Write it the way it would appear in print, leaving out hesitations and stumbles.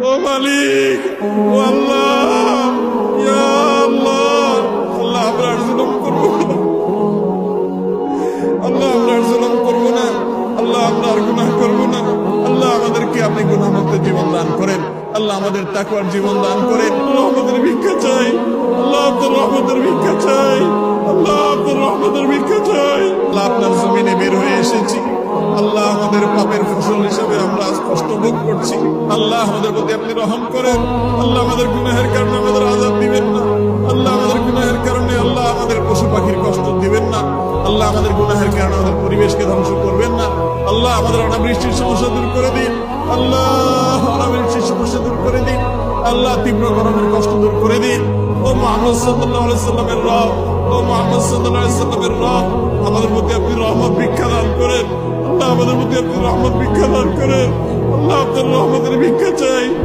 ও মালিক, ও আল্লাহ, ইয়া আল্লাহ, আল্লাহ আমরা আর জুলুম করবো না, আল্লাহ আমরা আর জুলুম করবো না, আল্লাহ আমরা আর গুনাহ করবো না। আল্লাহ আমাদেরকে আপনি গুনাহমুক্ত জীবন দান করেন, আল্লাহ আমাদের তাকওয়ার জীবন দান করেন। রহমতের ভিক্ষা চাই, আল্লাহ আপনার রহমতের ভিক্ষা চাই, আল্লাহ আপনার রহমতের ভিক্ষা চাই। আল্লাহ আপনার জমিনে বের হয়ে এসেছি, আল্লাহ আমাদের পাপের ফসল হিসেবে আমরা আজ কষ্ট ভোগ করছি। আল্লাহ আমাদের প্রতি আপনি রহম করেন, আল্লাহ আমাদের গুনাহের কারণে আমাদের আযাব দিবেন না, আল্লাহ আমাদের গুনাহের কারণে আল্লাহ আমাদের পশু পাখির কষ্ট দিবেন না, আল্লাহ আমাদের গুনাহের কারণে আমাদের পরিবেশকে ধ্বংস করবেন না। আল্লাহ আমাদের অনাবৃষ্টির সমস্যা দূর করে দিন, আল্লাহ অনাবৃষ্টির সমস্যা দূর করে দিন, আল্লাহ তীব্র গরমের কষ্ট দূর করে দিন। ও মুহাম্মদ সাল্লাল্লাহু আলাইহি সাল্লামের রব, ও মুহাম্মদ সাল্লাল্লাহু আলাইহি সাল্লামের রব, আমাদের প্রতি আপনি রহমত ভিক্ষা দান করেন, আল্লাহ আমাদের প্রতি আপনি রহমত ভিক্ষা দান করেন, আল্লাহ আপনার রহমতের ভিক্ষা চাই।